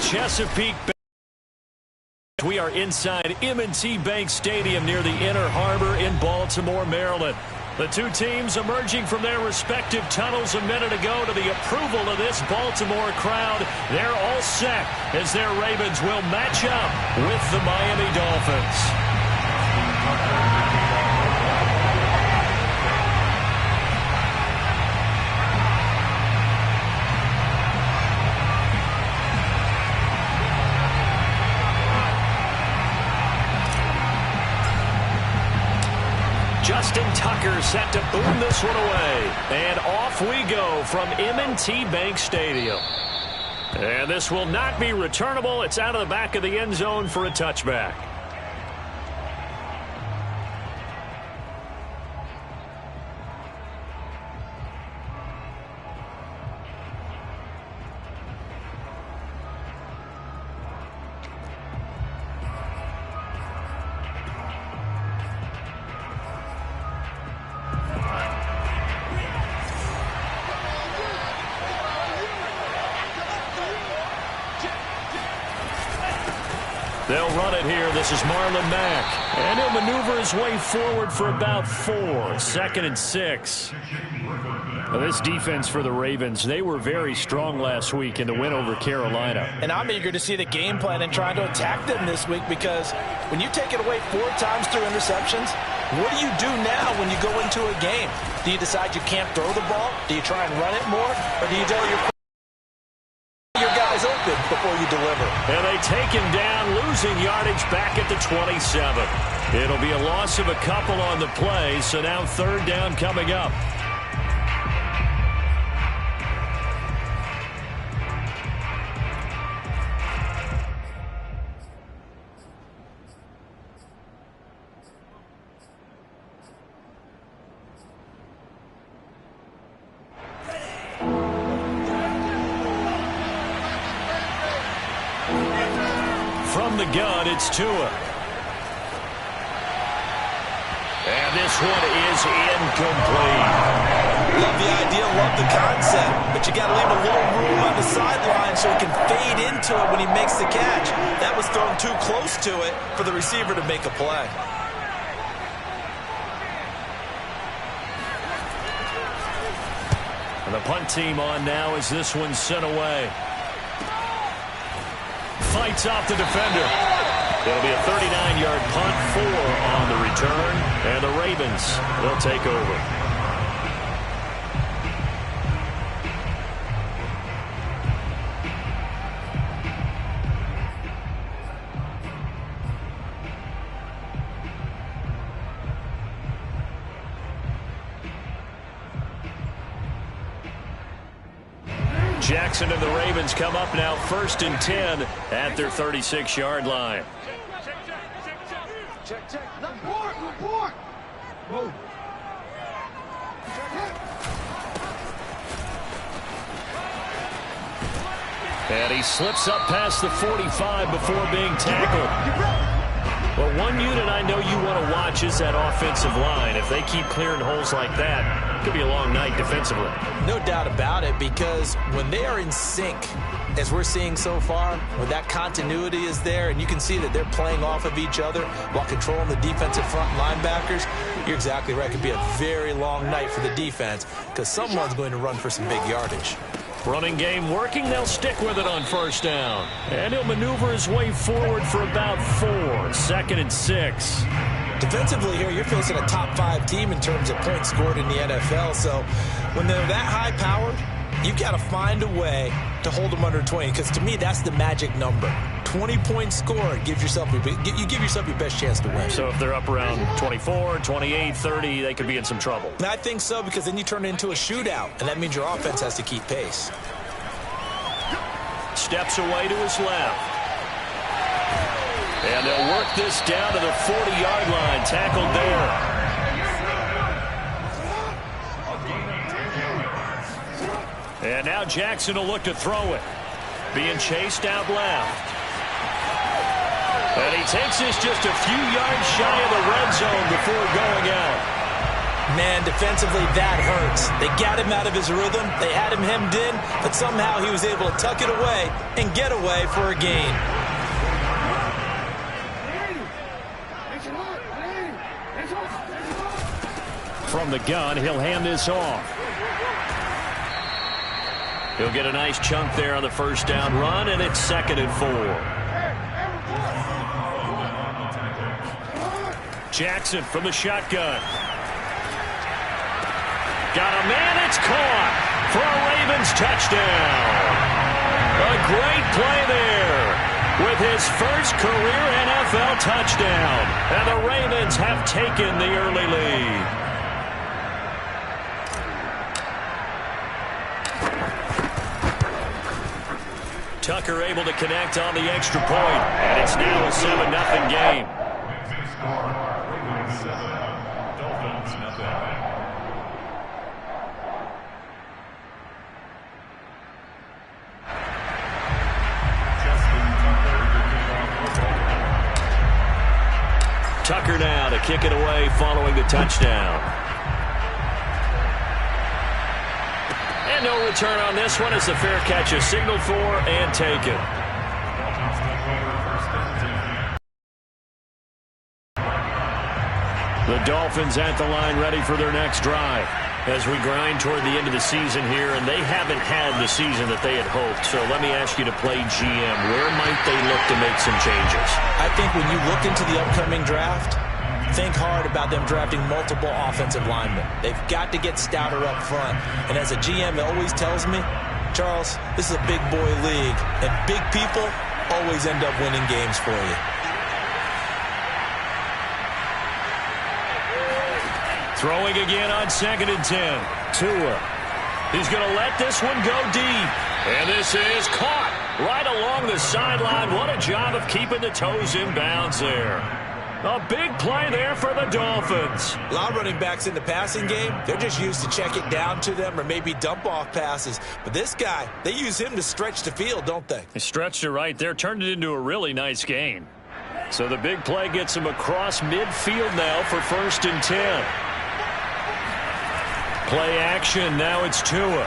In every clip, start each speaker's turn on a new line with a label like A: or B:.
A: Chesapeake Bay. We are inside M&T Bank Stadium near the Inner Harbor in Baltimore, Maryland. The two teams emerging from their respective tunnels a minute ago to the approval of this Baltimore crowd. They're all set as their Ravens will match up with the Miami Dolphins. Justin Tucker set to boom this one away. And off we go from M&T Bank Stadium. And this will not be returnable. It's out of the back of the end zone for a touchback. They'll run it here. This is Marlon Mack. And he'll maneuver his way forward for about 4. 2nd and 6. Well, this defense for the Ravens, they were very strong last week in the win over Carolina.
B: And I'm eager to see the game plan and trying to attack them this week, because when you take it away 4 times through interceptions, what do you do now when you go into a game? Do you decide you can't throw the ball? Do you try and run it more? Or do you tell your guys open before you deliver?
A: And they take him down, losing yardage back at the 27. It'll be a loss of a couple on the play, so now 3rd down coming up. From the gun, it's Tua. And this one is incomplete.
B: Love the idea, love the concept, but you got to leave a little room on the sideline so he can fade into it when he makes the catch. That was thrown too close to it for the receiver to make a play.
A: And the punt team on now as this one's sent away. Fights off the defender. It'll be a 39-yard punt, 4 on the return, and the Ravens will take over. Jackson and the Ravens come up now 1st and 10 at their 36-yard line.
C: Check. Report. Move.
A: And he slips up past the 45 before being tackled. Well, one unit I know you want to watch is that offensive line. If they keep clearing holes like that, it could be a long night defensively.
B: No doubt about it, because when they are in sync, as we're seeing so far, when that continuity is there and you can see that they're playing off of each other while controlling the defensive front linebackers, you're exactly right. It could be a very long night for the defense because someone's going to run for some big yardage.
A: Running game working. They'll stick with it on 1st down. And he'll maneuver his way forward for about 4. 2nd and 6.
B: Defensively here, you're facing a top 5 team in terms of points scored in the NFL. So when they're that high-powered, you got to find a way to hold them under 20, because to me, that's the magic number. 20 points scored gives yourself you give yourself your best chance to win.
A: So if they're up around 24, 28, 30, they could be in some trouble.
B: And I think so, because then you turn it into a shootout, and that means your offense has to keep pace.
A: Steps away to his left. And they'll work this down to the 40-yard line. Tackled there. And now Jackson will look to throw it. Being chased out left. And he takes this just a few yards shy of the red zone before going out.
B: Man, defensively, that hurts. They got him out of his rhythm. They had him hemmed in, but somehow he was able to tuck it away and get away for a gain.
A: From the gun, he'll hand this off. He'll get a nice chunk there on the first down run, and it's 2nd and 4. Jackson from the shotgun. Got a man, it's caught for a Ravens touchdown. A great play there with his first career NFL touchdown. And the Ravens have taken the early lead. Tucker able to connect on the extra point, and it's now a 7-0 game. Tucker now to kick it away following the touchdown. And no return on this one as the fair catch is signaled for and taken. The Dolphins at the line ready for their next drive as we grind toward the end of the season here, and they haven't had the season that they had hoped. So let me ask you to play GM. Where might they look to make some changes?
B: I think when you look into the upcoming draft, think hard about them drafting multiple offensive linemen. They've got to get stouter up front. And as a GM, it always tells me, Charles, this is a big boy league, and big people always end up winning games for you.
A: Throwing again on 2nd and 10. Tua. He's going to let this one go deep. And this is caught right along the sideline. What a job of keeping the toes in bounds there. A big play there for the Dolphins.
B: A lot of running backs in the passing game, they're just used to check it down to them or maybe dump off passes. But this guy, they use him to stretch the field, don't they?
A: They stretched it right there, turned it into a really nice gain. So the big play gets him across midfield now for 1st and 10. Play action, now it's Tua.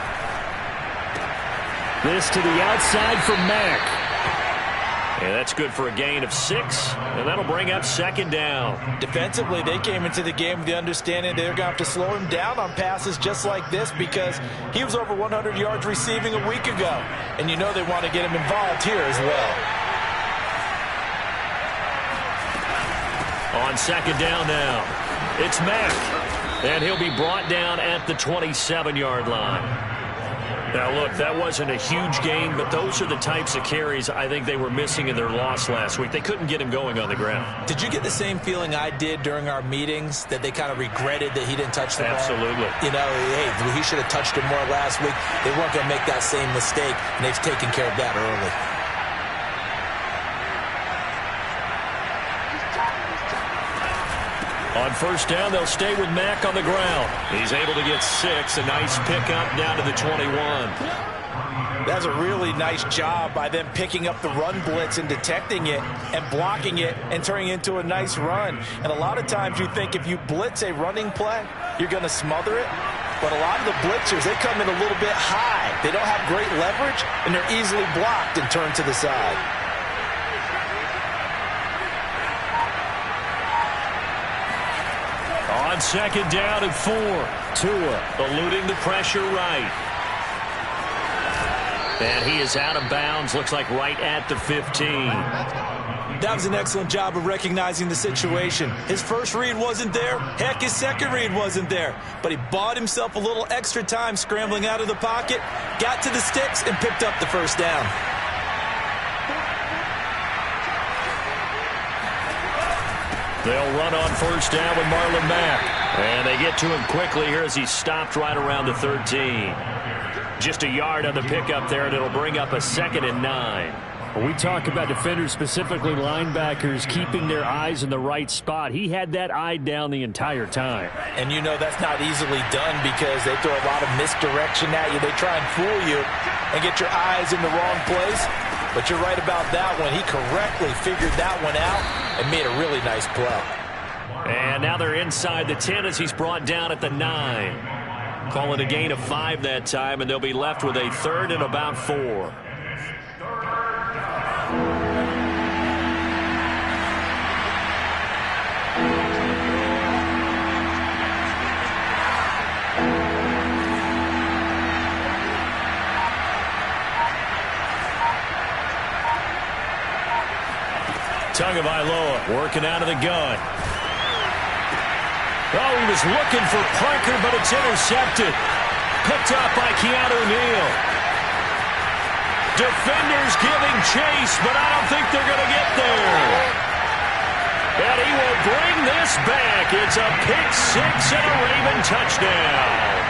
A: This to the outside for Mack. And that's good for a gain of 6, and that'll bring up 2nd down.
B: Defensively, they came into the game with the understanding they're going to have to slow him down on passes just like this because he was over 100 yards receiving a week ago. And you know they want to get him involved here as well.
A: On 2nd down now, it's Mack. And he'll be brought down at the 27-yard line. Now, look, that wasn't a huge gain, but those are the types of carries I think they were missing in their loss last week. They couldn't get him going on the ground.
B: Did you get the same feeling I did during our meetings, that they kind of regretted that he didn't touch the ball?
A: Absolutely.
B: You know, hey, he should have touched it more last week. They weren't going to make that same mistake, and they've taken care of that early.
A: On 1st down, they'll stay with Mack on the ground. He's able to get 6, a nice pickup down to the 21.
B: That's a really nice job by them picking up the run blitz and detecting it and blocking it and turning it into a nice run. And a lot of times you think if you blitz a running play, you're going to smother it. But a lot of the blitzers, they come in a little bit high. They don't have great leverage, and they're easily blocked and turned to the side.
A: On 2nd down and 4, Tua eluding the pressure right. And he is out of bounds, looks like right at the 15.
B: That was an excellent job of recognizing the situation. His first read wasn't there. Heck, his second read wasn't there. But he bought himself a little extra time scrambling out of the pocket, got to the sticks, and picked up the 1st down.
A: They'll run on 1st down with Marlon Mack. And they get to him quickly here as he stopped right around the 13. Just a yard on the pickup there, and it'll bring up a 2nd and 9.
D: When we talk about defenders, specifically linebackers, keeping their eyes in the right spot, he had that eye down the entire time.
B: And you know that's not easily done because they throw a lot of misdirection at you. They try and fool you and get your eyes in the wrong place. But you're right about that one. He correctly figured that one out and made a really nice play.
A: And now they're inside the 10 as he's brought down at the 9. Call it a gain of 5 that time, and they'll be left with a 3rd and about 4. Tagovailoa working out of the gun. Oh, he was looking for Parker, but it's intercepted. Picked up by Keanu Neal. Defenders giving chase, but I don't think they're going to get there. And he will bring this back. It's a pick 6 and a Raven touchdown.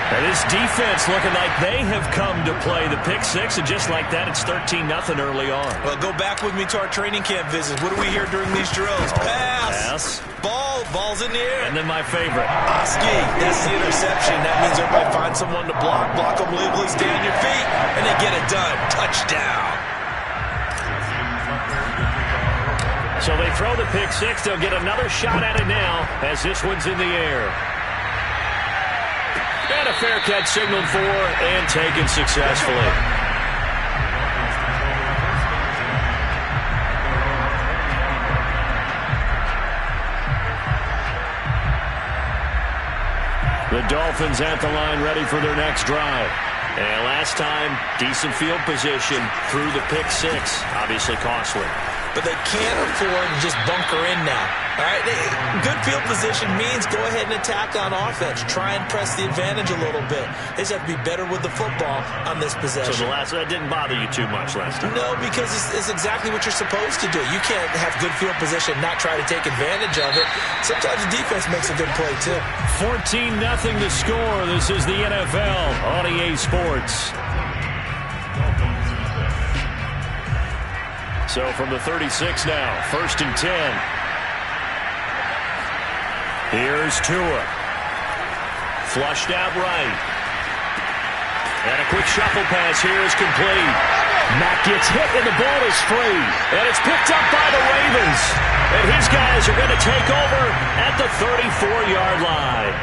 A: And this defense looking like they have come to play the pick 6, and just like that, it's 13-0 early on.
B: Well, go back with me to our training camp visits. What do we hear during these drills? Pass. Ball's in the air.
A: And then my favorite.
B: Oski, that's the interception. That means everybody finds someone to block them legally, stay on your feet, and they get it done. Touchdown.
A: So they throw the pick 6. They'll get another shot at it now as this one's in the air. And a fair catch signaled for and taken successfully. The Dolphins at the line ready for their next drive. And last time, decent field position through the pick 6. Obviously costly.
B: But they can't afford to just bunker in now. All right, good field position means go ahead and attack on offense. Try and press the advantage a little bit. They just have to be better with the football on this possession.
A: So that didn't bother you too much last time?
B: No, because it's exactly what you're supposed to do. You can't have good field position and not try to take advantage of it. Sometimes the defense makes a good play, too.
A: 14-0 to score. This is the NFL on EA Sports. So from the 36 now, 1st and 10. Here's Tua. Flushed out right. And a quick shuffle pass here is complete. Mack gets hit and the ball is free. And it's picked up by the Ravens. And his guys are going to take over at the 34-yard line.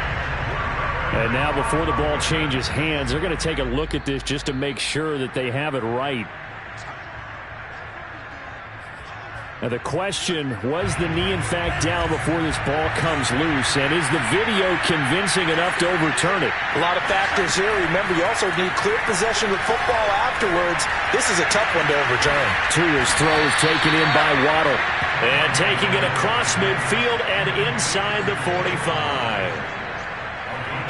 A: And now before the ball changes hands, they're going to take a look at this just to make sure that they have it right. Now the question, was the knee in fact down before this ball comes loose? And is the video convincing enough to overturn it?
B: A lot of factors here. Remember, you also need clear possession with football afterwards. This is a tough one to overturn.
A: Tua's throw is taken in by Waddle. And taking it across midfield and inside the 45.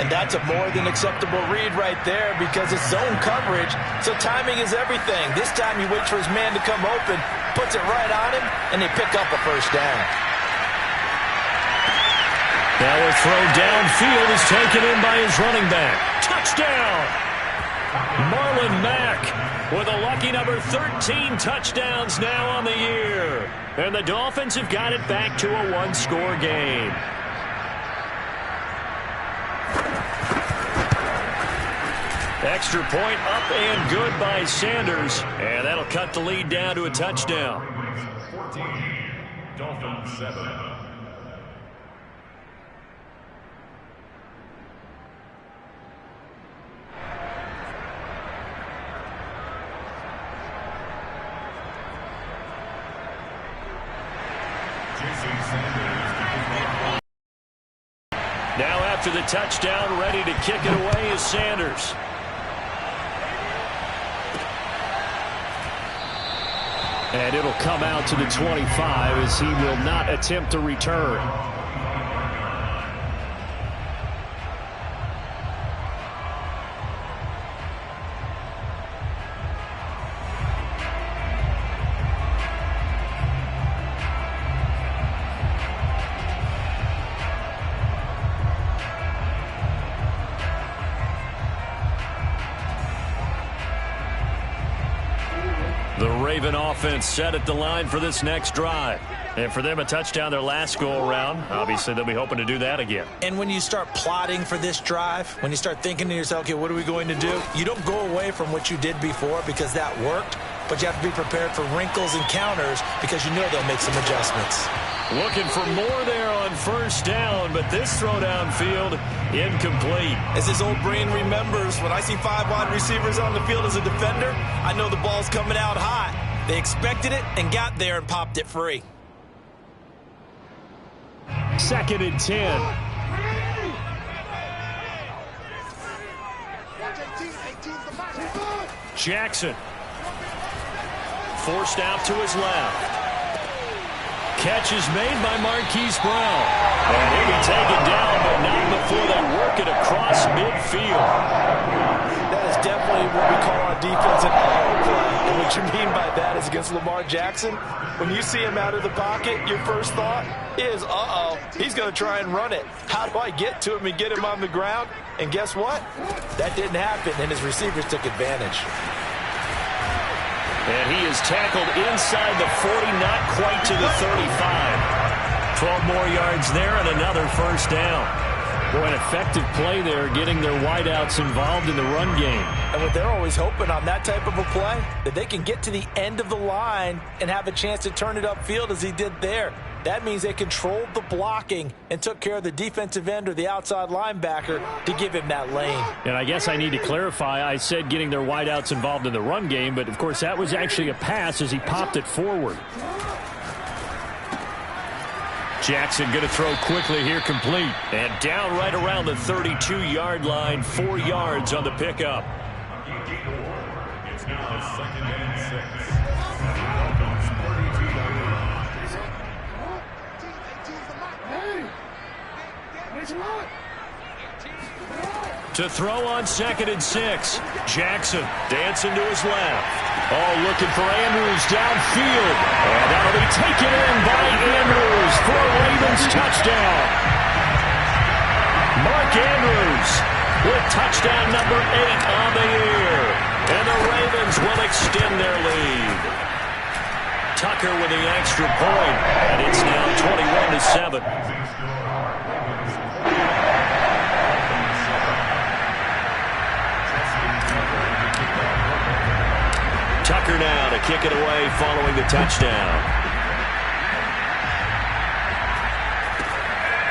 B: And that's a more than acceptable read right there because it's zone coverage, so timing is everything. This time he waits for his man to come open, puts it right on him, and they pick up a first down.
A: Now a throw downfield is taken in by his running back. Touchdown! Marlon Mack with a lucky number 13 touchdowns now on the year. And the Dolphins have got it back to a one-score game. Extra point up and good by Sanders. And that'll cut the lead down to a touchdown.
C: 14, Dolphins 7.
A: Now after the touchdown, ready to kick it away is Sanders. And it'll come out to the 25 as he will not attempt to return. The Raven offense set at the line for this next drive. And for them, a touchdown their last go-around. Obviously, they'll be hoping to do that again.
B: And when you start plotting for this drive, when you start thinking to yourself, okay, what are we going to do? You don't go away from what you did before because that worked. but you have to be prepared for wrinkles and counters because you know they'll make some adjustments.
A: Looking for more there on first down, but this throw downfield incomplete.
B: As his old brain remembers, when I see 5 wide receivers on the field as a defender, I know the ball's coming out hot. They expected it and got there and popped it free.
A: 2nd and 10. Jackson. Forced out to his left. Catch is made by Marquise Brown. And he'll be taken down, but not before they work it across midfield.
B: That is definitely what we call on defense an auto play. And what you mean by that is against Lamar Jackson, when you see him out of the pocket, your first thought is, uh-oh, he's going to try and run it. How do I get to him and get him on the ground? And guess what? That didn't happen, and his receivers took advantage.
A: And he is tackled inside the 40, not quite to the 35. 12 more yards there and another first down. Boy, an effective play there, getting their wideouts involved in the run game.
B: And what they're always hoping on that type of a play, that they can get to the end of the line and have a chance to turn it upfield as he did there. That means they controlled the blocking and took care of the defensive end or the outside linebacker to give him that lane.
D: And I guess I need to clarify, I said getting their wideouts involved in the run game, but of course that was actually a pass as he popped it forward. Jackson going to throw quickly here, complete. And down right around the 32-yard line, 4 yards on the pickup.
C: It's now 2nd and 6.
A: To throw on 2nd and 6. Jackson dancing to his left. Oh, looking for Andrews downfield. And that'll be taken in by Andrews for a Ravens touchdown. Mark Andrews with touchdown number 8 on the year. And the Ravens will extend their lead. Tucker with the extra point. And it's now 21-7. Tucker now to kick it away following the touchdown.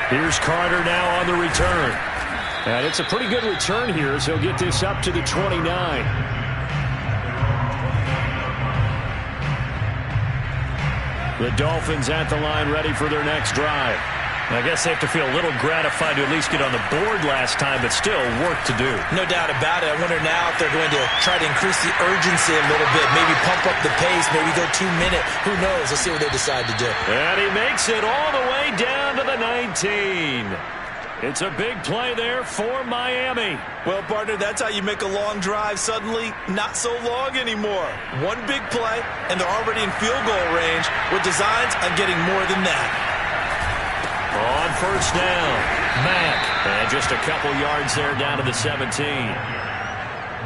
A: Here's Carter now on the return. And it's a pretty good return here as he'll get this up to the 29. The Dolphins at the line ready for their next drive. I guess they have to feel a little gratified to at least get on the board last time, but still work to do.
B: No doubt about it. I wonder now if they're going to try to increase the urgency a little bit, maybe pump up the pace, maybe go 2-minute. Who knows? Let's see what they decide to do.
A: And he makes it all the way down to the 19. It's a big play there for Miami.
B: Well, partner, that's how you make a long drive suddenly not so long anymore. One big play, and they're already in field goal range with designs on getting more than that.
A: On first down, Mack. And just a couple yards there down to the 17.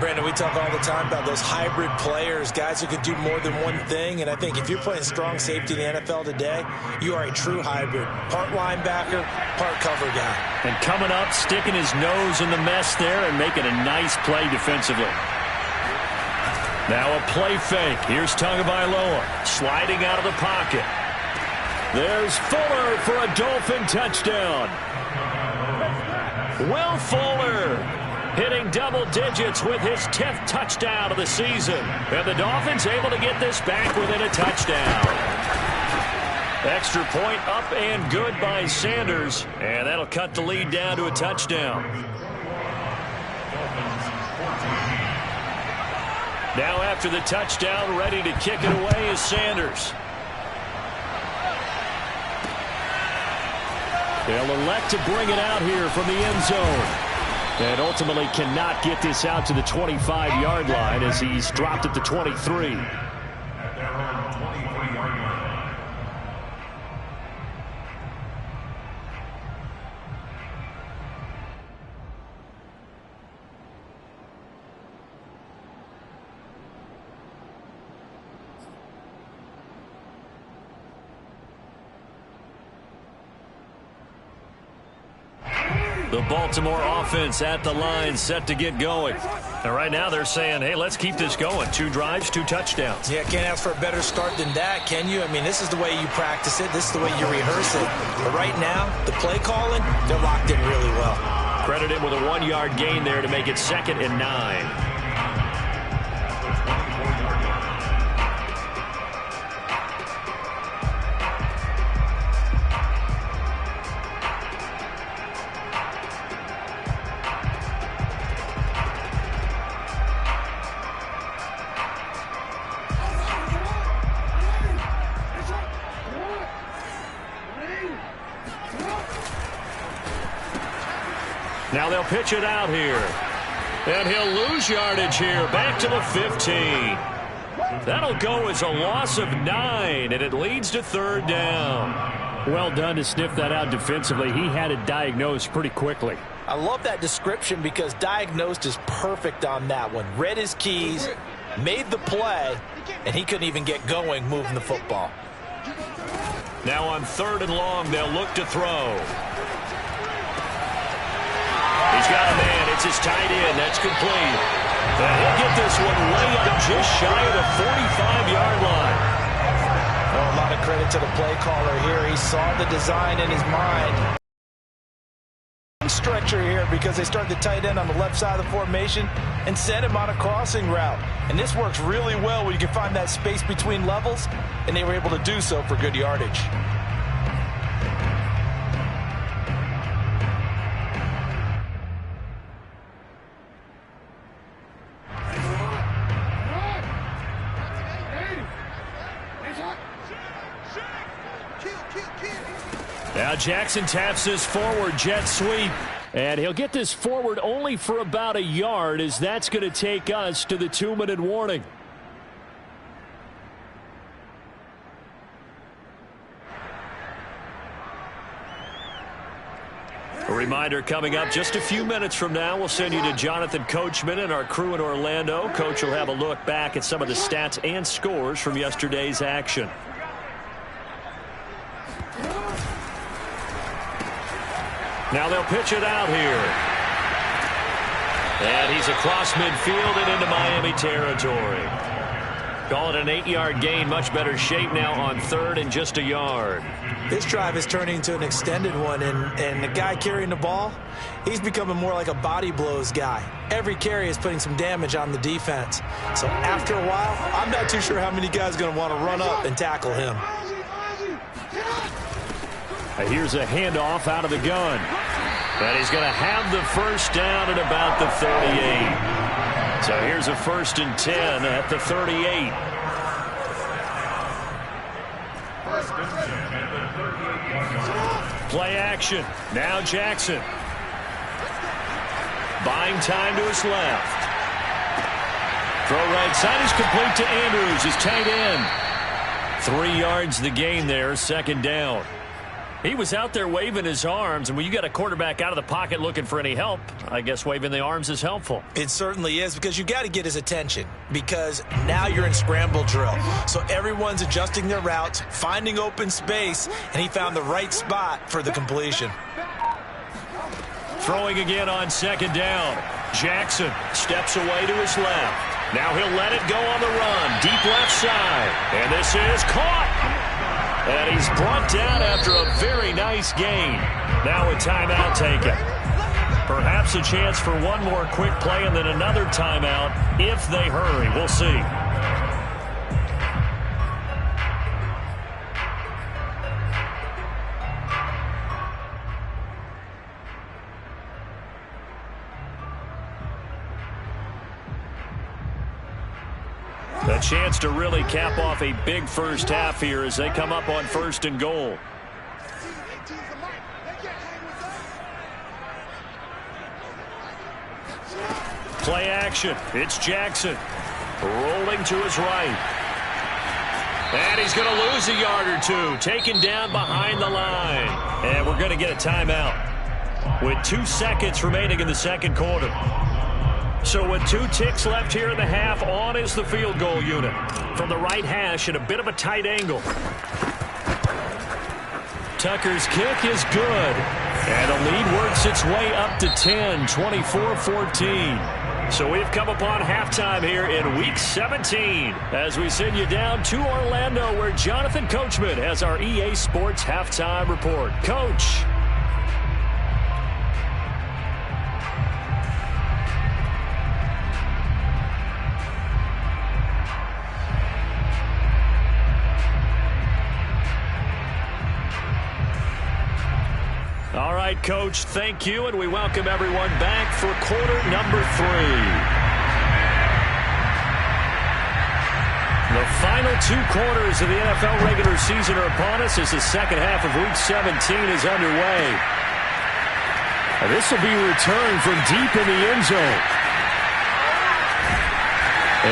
B: Brandon, we talk all the time about those hybrid players, guys who can do more than one thing. And I think if you're playing strong safety in the NFL today, you are a true hybrid. Part linebacker, part cover guy.
A: And coming up, sticking his nose in the mess there and making a nice play defensively. Now a play fake. Here's Tagovailoa sliding out of the pocket. There's Fuller for a Dolphin touchdown. Will Fuller hitting double digits with his 10th touchdown of the season. And the Dolphins able to get this back within a touchdown. Extra point up and good by Sanders. And that'll cut the lead down to a touchdown. Now after the touchdown, ready to kick it away is Sanders. They'll elect to bring it out here from the end zone. And ultimately cannot get this out to the 25-yard line as he's dropped at the 23. The Baltimore offense at the line, set to get going. And right now they're saying, hey, let's keep this going. 2 drives, 2 touchdowns.
B: Yeah, can't ask for a better start than that, can you? I mean, this is the way you practice it. This is the way you rehearse it. But right now, the play calling, they're locked in really well.
A: Credit him with a 1-yard gain there to make it 2nd and 9. Now they'll pitch it out here. And he'll lose yardage here. Back to the 15. That'll go as a loss of 9, and it leads to 3rd down.
D: Well done to sniff that out defensively. He had it diagnosed pretty quickly.
B: I love that description because diagnosed is perfect on that one. Read his keys, made the play, and he couldn't even get going moving the football.
A: Now on 3rd and long, they'll look to throw. He's got a man. It's his tight end. That's complete. And he'll get this one way up just shy of the 45-yard line.
B: Oh, a lot of credit to the play caller here. He saw the design in his mind. Stretcher here because they start the tight end on the left side of the formation and send him on a crossing route. And this works really well when you can find that space between levels, and they were able to do so for good yardage.
A: Now Jackson taps his forward jet sweep.
D: And he'll get this forward only for about a yard, as that's going to take us to the 2-minute warning.
A: A reminder coming up just a few minutes from now. We'll send you to Jonathan Coachman and our crew in Orlando. Coach will have a look back at some of the stats and scores from yesterday's action. Now they'll pitch it out here. And he's across midfield and into Miami territory. Call it an 8-yard gain. Much better shape now on 3rd and just a yard.
B: This drive is turning into an extended one, and the guy carrying the ball, he's becoming more like a body blows guy. Every carry is putting some damage on the defense. So after a while, I'm not too sure how many guys are going to want to run up and tackle him.
D: Here's a handoff out of the gun.
A: And he's going to have the 1st down at about the 38. So here's a 1st and 10 at the 38. Play action. Now Jackson. Buying time to his left. Throw right side is complete to Andrews, his tight end. 3 yards the gain there, 2nd down. He was out there waving his arms, and when you got a quarterback out of the pocket looking for any help, I guess waving the arms is helpful.
B: It certainly is, because you got to get his attention, because now you're in scramble drill. So everyone's adjusting their routes, finding open space, and he found the right spot for the completion.
A: Throwing again on 2nd down. Jackson steps away to his left. Now he'll let it go on the run. Deep left side. And this is caught. And he's brought down after a very nice gain. Now a timeout taken. Perhaps a chance for one more quick play and then another timeout if they hurry. We'll see. A chance to really cap off a big 1st half here as they come up on 1st and goal. Play action. It's Jackson. Rolling to his right. And he's going to lose a yard or 2. Taken down behind the line. And we're going to get a timeout with 2 seconds remaining in the 2nd quarter. So with 2 ticks left here in the half, on is the field goal unit. From the right hash at a bit of a tight angle. Tucker's kick is good. And the lead works its way up to 10, 24-14. So we've come upon halftime here in Week 17 as we send you down to Orlando where Jonathan Coachman has our EA Sports Halftime Report. Coach. All right, Coach, thank you, and we welcome everyone back for quarter number 3. The final 2 quarters of the NFL regular season are upon us as the second half of Week 17 is underway. And this will be returned from deep in the end zone.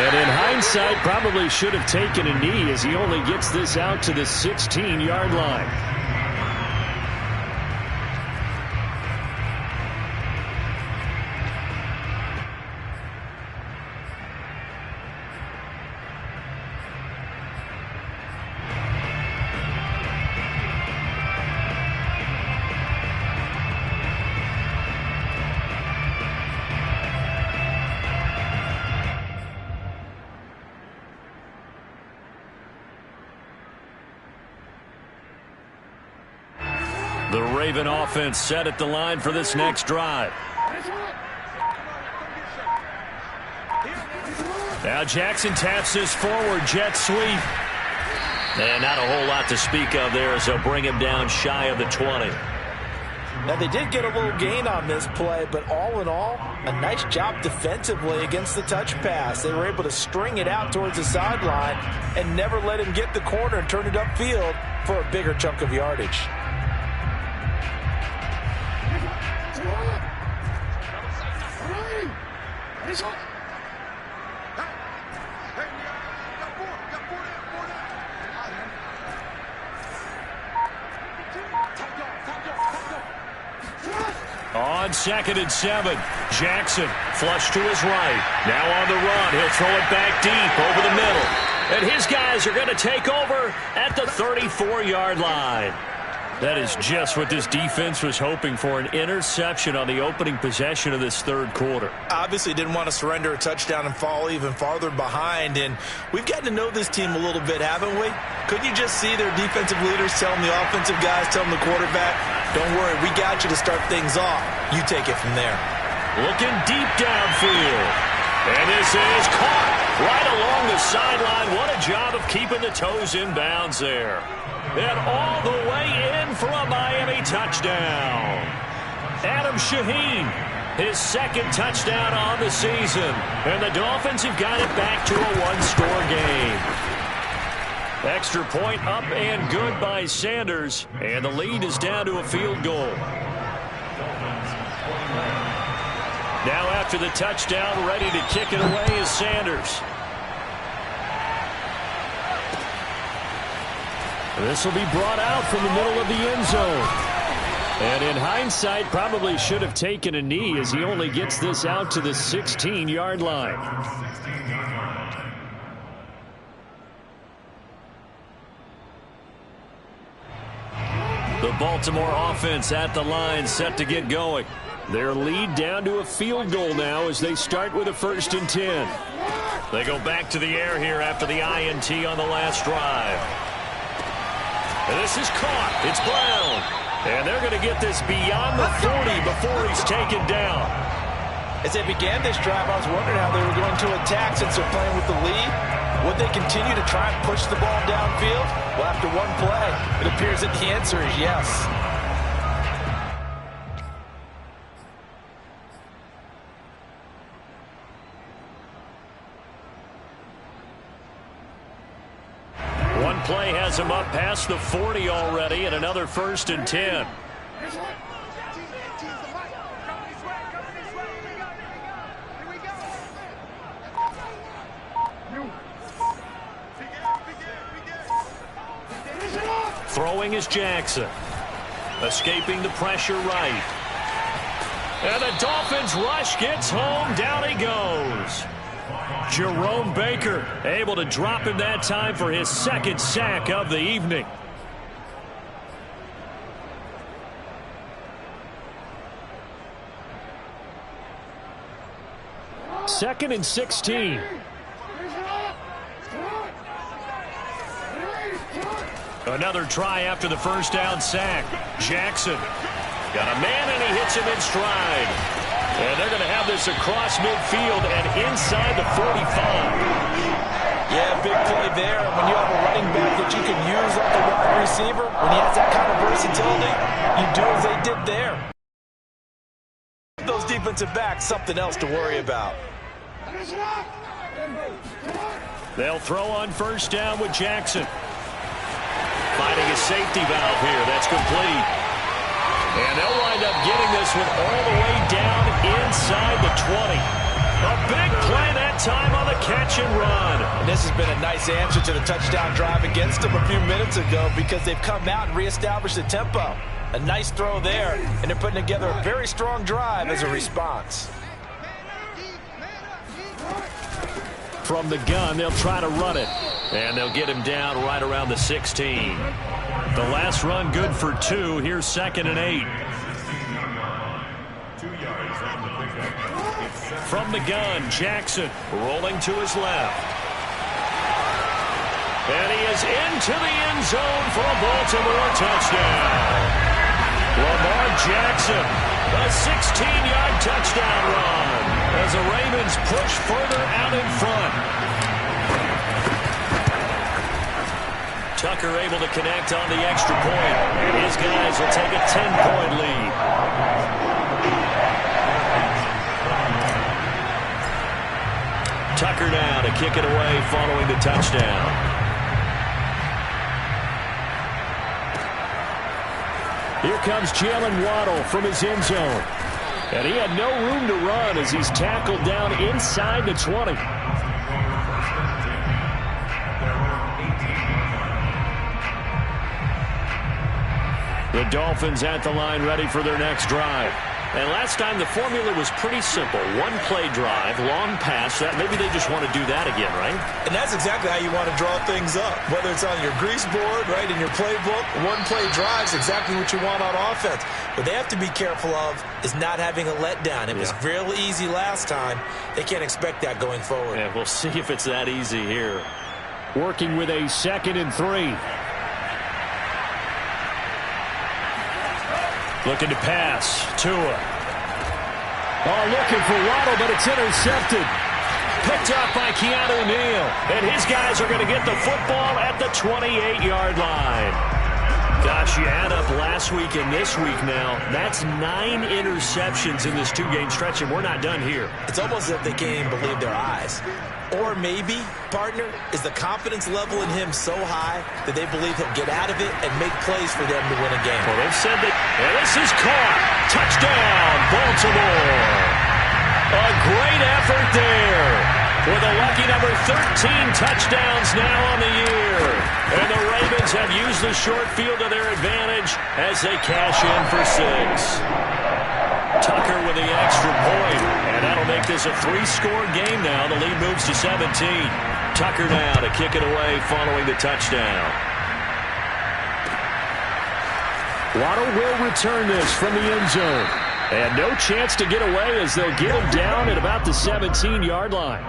A: And in hindsight, probably should have taken a knee as he only gets this out to the 16-yard line. The Raven offense set at the line for this next drive. Now Jackson taps this forward jet sweep. And not a whole lot to speak of there as they'll bring him down shy of the 20.
B: Now, they did get a little gain on this play, but all in all, a nice job defensively against the touch pass. They were able to string it out towards the sideline and never let him get the corner and turn it upfield for a bigger chunk of yardage.
A: On 2nd and 7, Jackson flush to his right. Now on the run, he'll throw it back deep over the middle. And his guys are going to take over at the 34-yard line. That is just what this defense was hoping for, an interception on the opening possession of this third quarter.
B: Obviously didn't want to surrender a touchdown and fall even farther behind, and we've gotten to know this team a little bit, haven't we? Couldn't you just see their defensive leaders telling the offensive guys, telling the quarterback, don't worry, we got you to start things off. You take it from there.
A: Looking deep downfield. And this is caught right along the sideline. What a job of keeping the toes in bounds there. And all the way in for a Miami touchdown. Adam Shaheen, his second touchdown on the season. And the Dolphins have got it back to a one-score game. Extra point up and good by Sanders. And the lead is down to a field goal. Now after the touchdown, ready to kick it away is Sanders. This will be brought out from the middle of the end zone. And in hindsight, probably should have taken a knee as he only gets this out to the 16-yard line. The Baltimore offense at the line set to get going. Their lead down to a field goal now as they start with a 1st and 10. They go back to the air here after the INT on the last drive. And this is caught. It's Brown. And they're going to get this beyond the 40 before he's taken down.
B: As they began this drive, I was wondering how they were going to attack since they're playing with the lead. Would they continue to try and push the ball downfield? Well, after one play, it appears that the answer is yes.
A: One play has him up past the 40 already, and another 1st and 10. Throwing is Jackson. Escaping the pressure right. And the Dolphins rush gets home. Down he goes. Jerome Baker able to drop him that time for his 2nd sack of the evening.
D: 2nd and 16.
A: Another try after the first down sack. Jackson got a man, and he hits him in stride. And they're going to have this across midfield and inside the 45.
B: Yeah, big play there. And when you have a running back that you can use like a wide receiver, when he has that kind of versatility, you do as they did there. Those defensive backs, something else to worry about.
A: They'll throw on first down with Jackson. Finding a safety valve here. That's complete. And they'll wind up getting this one all the way down inside the 20. A big play that time on the catch and run.
B: And this has been a nice answer to the touchdown drive against them a few minutes ago because they've come out and reestablished the tempo. A nice throw there, and they're putting together a very strong drive as a response.
A: From the gun, they'll try to run it. And they'll get him down right around the 16. The last run good for 2. Here's 2nd and 8. From the gun, Jackson rolling to his left. And he is into the end zone for a Baltimore touchdown. Lamar Jackson, a 16-yard touchdown run as the Ravens push further out in front. Tucker able to connect on the extra point, and his guys will take a 10-point lead. Tucker now to kick it away following the touchdown. Here comes Jalen Waddle from his end zone. And he had no room to run as he's tackled down inside the 20. The Dolphins at the line ready for their next drive. And last time the formula was pretty simple. One play drive, long pass. Maybe they just want to do that again, right?
B: And that's exactly how you want to draw things up. Whether it's on your grease board, right, in your playbook, one play drive is exactly what you want on offense. What they have to be careful of is not having a letdown. It was real easy last time. They can't expect that going forward.
A: Yeah, we'll see if it's that easy here.
D: Working with a 2nd and 3.
A: Looking to pass. Tua.
D: Oh, looking for Waddle, but it's intercepted.
A: Picked up by Keanu Neal. And his guys are going to get the football at the 28-yard line. Gosh, you add up last week and this week now. That's 9 interceptions in this 2-game stretch, and we're not done here.
B: It's almost as if they can't even believe their eyes. Or maybe, partner, is the confidence level in him so high that they believe he'll get out of it and make plays for them to win a game.
A: Well, they've said that. And this is caught. Touchdown, Baltimore. A great effort there. With a lucky number 13 touchdowns now on the year. And the Ravens have used the short field to their advantage as they cash in for 6. Tucker with the extra point. And that'll make this a 3-score game now. The lead moves to 17. Tucker now to kick it away following the touchdown.
D: Waddle will return this from the end zone. And no chance to get away as they'll get him down at about the 17-yard line.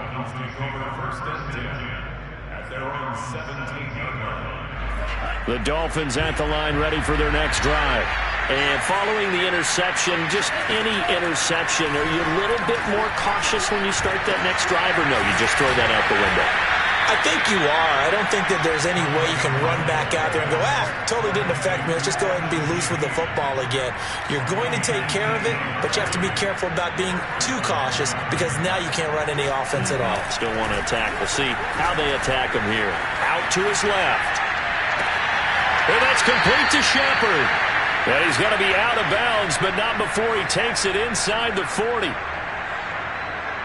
A: The Dolphins at the line ready for their next drive. And following the interception, just any interception, are you a little bit more cautious when you start that next drive, or no, you just throw that out the window?
B: I think you are. I don't think that there's any way you can run back out there and go, totally didn't affect me. Let's just go ahead and be loose with the football again. You're going to take care of it, but you have to be careful about being too cautious because now you can't run any offense at all.
A: Still want to attack. We'll see how they attack him here. Out to his left. And that's complete to Shepard. And he's going to be out of bounds, but not before he takes it inside the 40.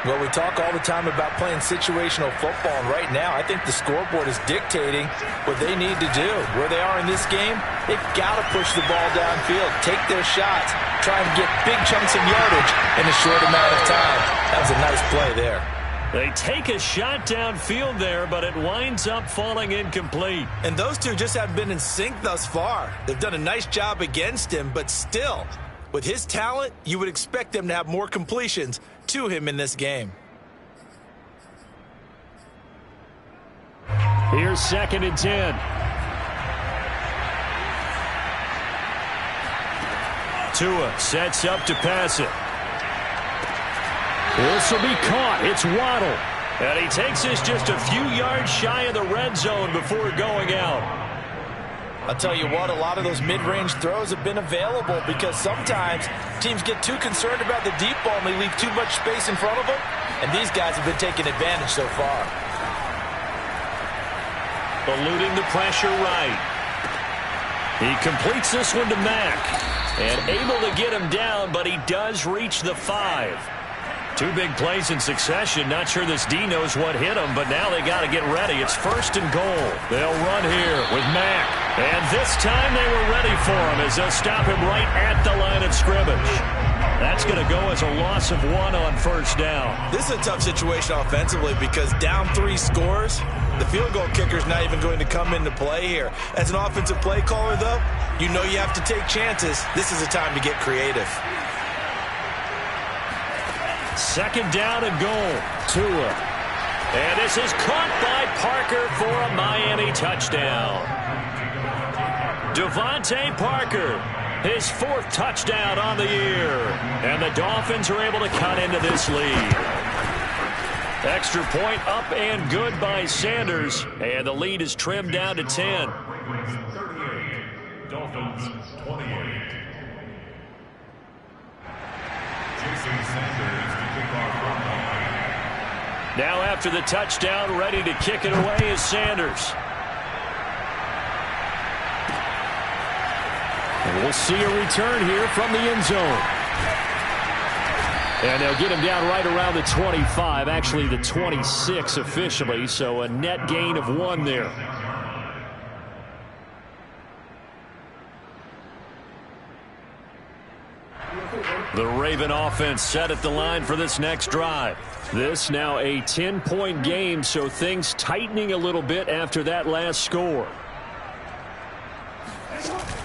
B: Well, we talk all the time about playing situational football, and right now I think the scoreboard is dictating what they need to do. Where they are in this game, they've got to push the ball downfield, take their shots, try and get big chunks of yardage in a short amount of time. That was a nice play there.
A: They take a shot downfield there, but it winds up falling incomplete.
B: And those two just haven't been in sync thus far. They've done a nice job against him, but still, with his talent, you would expect them to have more completions to him in this game.
D: Here's 2nd and 10. Tua sets up to pass it. This will be caught. It's Waddle. And he takes this just a few yards shy of the red zone before going out.
B: I'll tell you what, a lot of those mid-range throws have been available because sometimes teams get too concerned about the deep ball and they leave too much space in front of them. And these guys have been taking advantage so far.
A: Eluding the pressure right. He completes this one to Mack. And able to get him down, but he does reach the 5. 2 big plays in succession. Not sure this D knows what hit him, but now they got to get ready. It's 1st and goal. They'll run here with Mack. And this time they were ready for him as they'll stop him right at the line of scrimmage. That's going to go as a loss of 1 on 1st down.
B: This is a tough situation offensively because down 3 scores, the field goal kicker's not even going to come into play here. As an offensive play caller, though, you know you have to take chances. This is a time to get creative.
A: 2nd down and goal. Tua. And this is caught by Parker for a Miami touchdown. Devontae Parker, his 4th touchdown on the year. And the Dolphins are able to cut into this lead. Extra point up and good by Sanders. And the lead is trimmed down to 10.
C: Dolphins 28. Jason Sanders to kick off from the line.
A: Now after the touchdown, ready to kick it away is Sanders. And we'll see a return here from the end zone. And they'll get him down right around the 25, actually the 26 officially, so a net gain of 1 there. The Raven offense set at the line for this next drive. This now a 10-point game, so things tightening a little bit after that last score.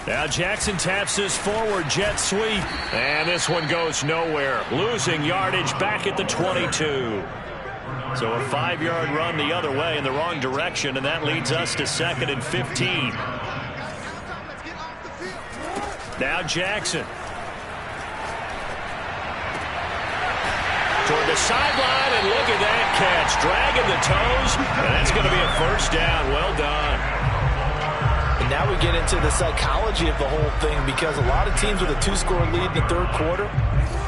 A: Now Jackson taps this forward jet sweep, and this one goes nowhere. Losing yardage back at the 22. So a 5-yard run the other way in the wrong direction, and that leads us to 2nd and 15. Now Jackson. Toward the sideline, and look at that catch. Dragging the toes, and that's going to be a 1st down. Well done.
B: And now we get into the psychology of the whole thing because a lot of teams with a 2-score lead in the 3rd quarter,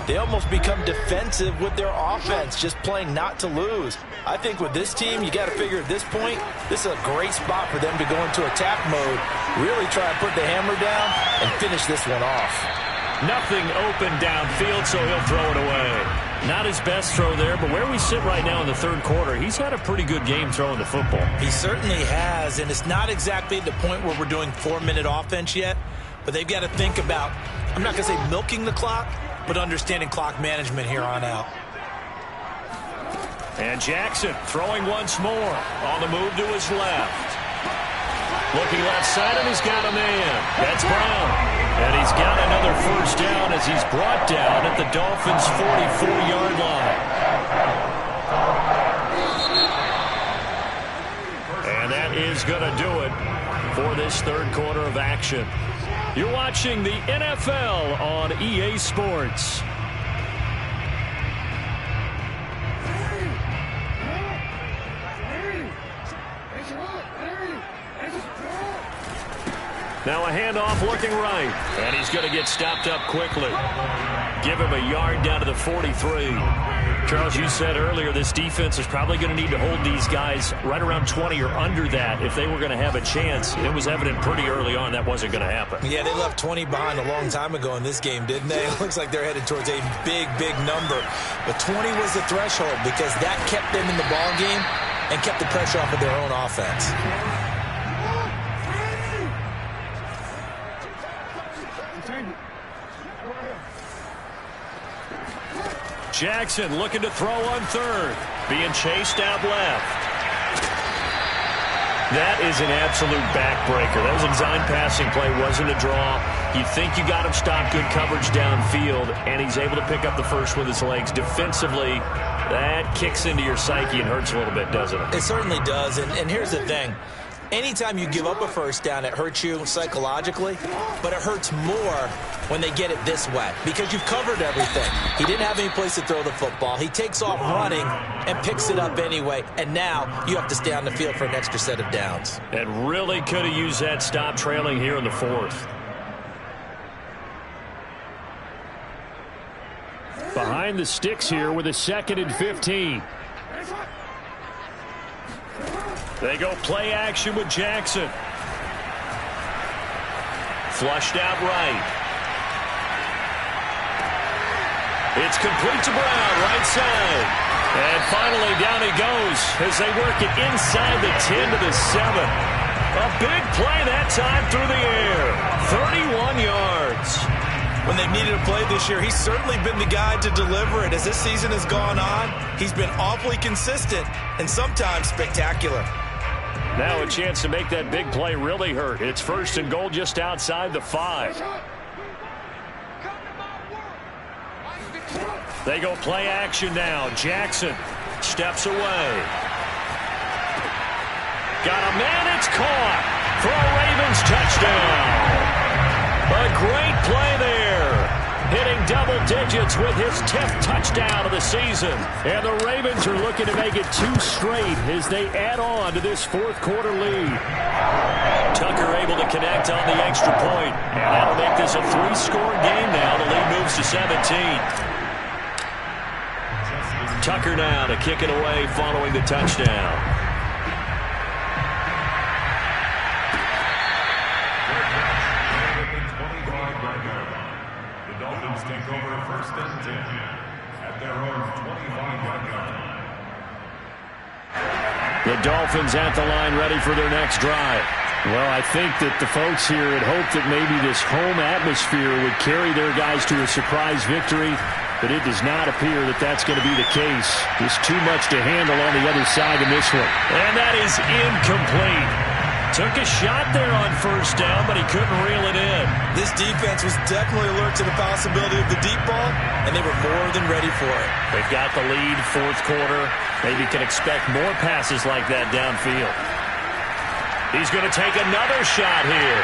B: they almost become defensive with their offense, just playing not to lose. I think with this team, you got to figure at this point, this is a great spot for them to go into attack mode, really try and put the hammer down and finish this one off.
A: Nothing open downfield, so he'll throw it away. Not his best throw there, but where we sit right now in the 3rd quarter, he's had a pretty good game throwing the football.
B: He certainly has, and it's not exactly the point where we're doing 4-minute offense yet, but they've got to think about, I'm not going to say milking the clock, but understanding clock management here on out.
A: And Jackson throwing once more on the move to his left. Looking left side, and he's got a man. That's Brown. And he's got another 1st down as he's brought down at the Dolphins' 44-yard line. And that is going to do it for this 3rd quarter of action. You're watching the NFL on EA Sports. Now a handoff looking right, and he's going to get stopped up quickly. Give him a yard down to the 43. Charles, you said earlier this defense is probably going to need to hold these guys right around 20 or under that if they were going to have a chance. It was evident pretty early on that wasn't going to happen.
B: Yeah, they left 20 behind a long time ago in this game, didn't they? It looks like they're headed towards a big, big number. But 20 was the threshold because that kept them in the ball game and kept the pressure off of their own offense.
A: Jackson looking to throw on 3rd. Being chased out left. That is an absolute backbreaker. That was a design passing play. Wasn't a draw. You think you got him stopped. Good coverage downfield. And he's able to pick up the 1st with his legs. Defensively, That kicks into your psyche and hurts a little bit, doesn't it?
B: It certainly does, and here's the thing. Anytime you give up a first down, it hurts you psychologically, but it hurts more when they get it this way because you've covered everything. He didn't have any place to throw the football. He takes off running and picks it up anyway, and now you have to stay on the field for an extra set of downs.
A: And really could have used that stop trailing here in the fourth.
D: Behind the sticks here with a 2nd and 15.
A: They go play action with Jackson. Flushed out right. It's complete to Brown, right side. And finally down he goes as they work it inside the 10 to the 7. A big play that time through the air. 31 yards.
B: When they've needed a play this year, he's certainly been the guy to deliver it. As this season has gone on, he's been awfully consistent and sometimes spectacular.
A: Now a chance to make that big play really hurt. It's 1st and goal just outside the 5. They go play action now. Jackson steps away. Got a man, it's caught for a Ravens touchdown. A great play there. Hitting double digits with his 10th touchdown of the season. And the Ravens are looking to make it 2 straight as they add on to this 4th quarter lead. Tucker able to connect on the extra point. And that'll make this a 3-score game now. The lead moves to 17. Tucker now to kick it away following the touchdown.
C: Take over 1st and 10 at their own 25-yard line.
A: The Dolphins at the line ready for their next drive.
D: Well, I think that the folks here had hoped that maybe this home atmosphere would carry their guys to a surprise victory, but it does not appear that that's going to be the case. Just too much to handle on the other side in this one.
A: And that is incomplete. Took a shot there on 1st down, but he couldn't reel it in.
B: This defense was definitely alert to the possibility of the deep ball, and they were more than ready for it.
A: They've got the lead, 4th quarter. Maybe can expect more passes like that downfield. He's going to take another shot here.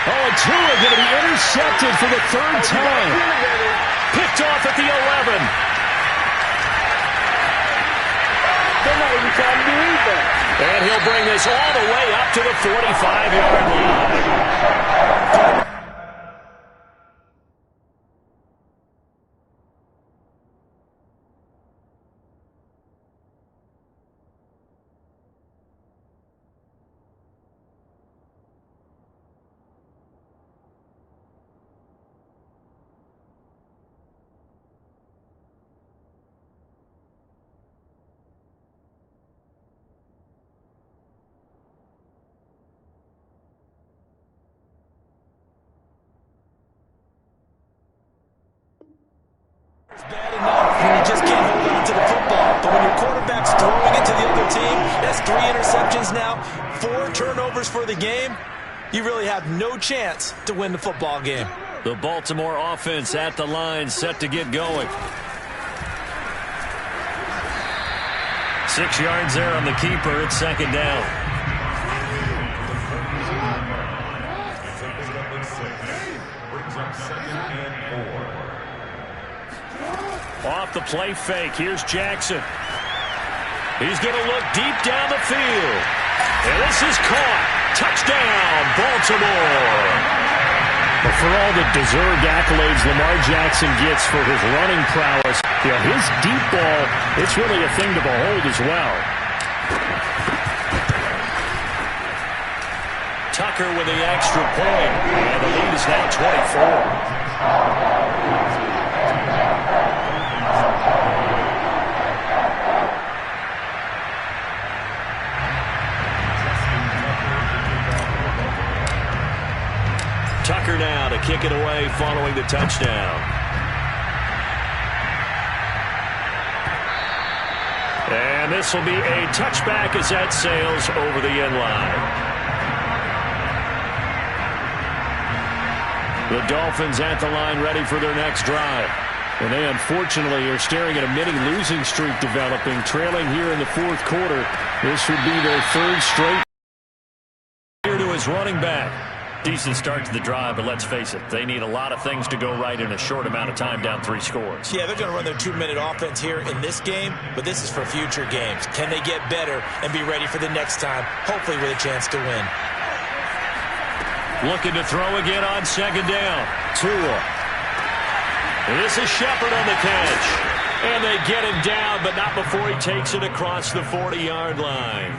D: Oh, and Tua going to be intercepted for the 3rd time.
A: Picked off at the 11.
E: They're not even trying to do anything.
A: And he'll bring this all the way up to the 45-yard line.
B: It's bad enough when you just can't hold on to the football. But when your quarterback's throwing it to the other team, that's 3 interceptions now, 4 turnovers for the game. You really have no chance to win the football game.
A: The Baltimore offense at the line, set to get going. 6 yards there on the keeper. It's 2nd down. Off the play fake. Here's Jackson. He's going to look deep down the field. And this is caught. Touchdown, Baltimore.
D: But for all the deserved accolades Lamar Jackson gets for his running prowess, his deep ball, it's really a thing to behold as well.
A: Tucker with the extra point. And the lead is now 24. Tucker now to kick it away following the touchdown. And this will be a touchback as that sails over the end line. The Dolphins at the line ready for their next drive.
D: And they unfortunately are staring at a mini losing streak developing, trailing here in the fourth quarter. This would be their third straight.
A: Here to his running back. Decent start to the drive, but let's face it, they need a lot of things to go right in a short amount of time, down 3 scores.
B: Yeah, they're going to run their 2-minute offense here in this game, but this is for future games. Can they get better and be ready for the next time, hopefully with a chance to win?
A: Looking to throw again on second down. Tua. This is Shepard on the catch. And they get him down, but not before he takes it across the 40-yard line.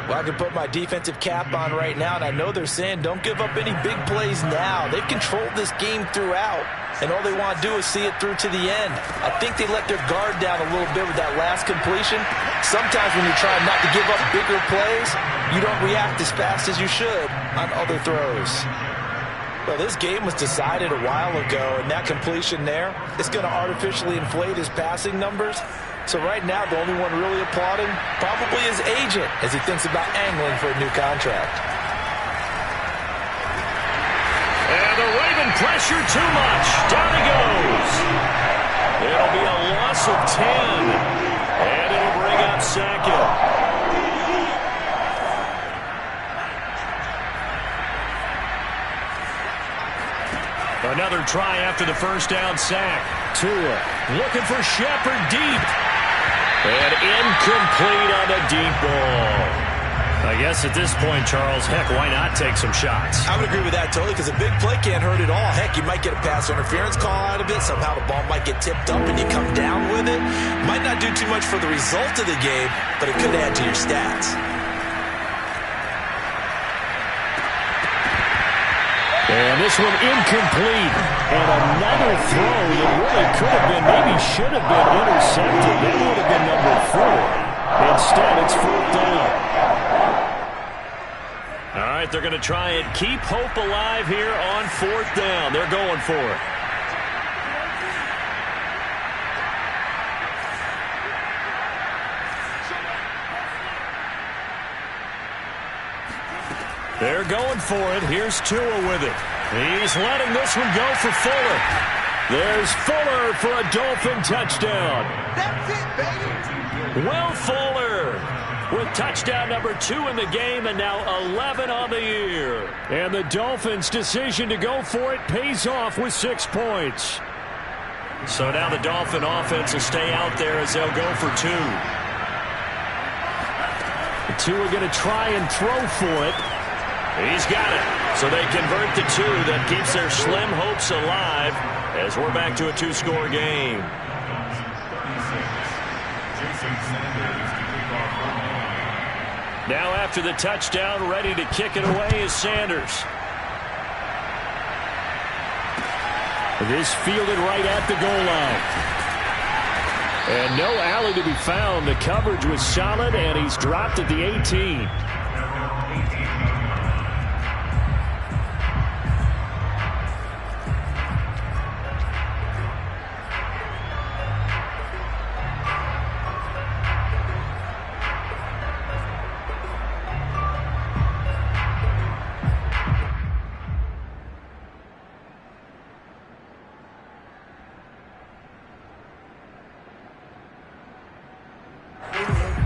B: Well, I can put my defensive cap on right now, and I know they're saying don't give up any big plays now. They've controlled this game throughout, and all they want to do is see it through to the end. I think they let their guard down a little bit with that last completion. Sometimes when you're trying not to give up bigger plays, you don't react as fast as you should on other throws. Well, this game was decided a while ago, and that completion there is going to artificially inflate his passing numbers. So right now, the only one really applauding probably his agent as he thinks about angling for a new contract.
A: And the Raven pressure too much. Down he goes. It'll be a loss of 10. And it'll bring up second. Another try after the first down sack. Tua looking for Shepard deep. And incomplete on the deep ball. I guess at this point, Charles, heck, why not take some shots?
B: I would agree with that totally, because a big play can't hurt at all. Heck, you might get a pass interference call out of it. Somehow the ball might get tipped up and you come down with it. Might not do too much for the result of the game, but it could add to your stats.
D: And this one incomplete. And another throw that really could have been, maybe should have been intercepted. That would have been number 4. Instead, it's 4th down.
A: All right, they're going to try and keep hope alive here on 4th down. They're going for it. They're going for it. Here's Tua with it. He's letting this one go for Fuller. There's Fuller for a Dolphin touchdown.
E: That's it, baby.
A: Will Fuller with touchdown number 2 in the game and now 11 on the year. And the Dolphins' decision to go for it pays off with 6 points. So now the Dolphin offense will stay out there as they'll go for 2. The 2 are going to try and throw for it. He's got it. So they convert the 2. That keeps their slim hopes alive as we're back to a 2-score game. Now after the touchdown, ready to kick it away is Sanders. This fielded right at the goal line. And no alley to be found. The coverage was solid, and he's dropped at the 18.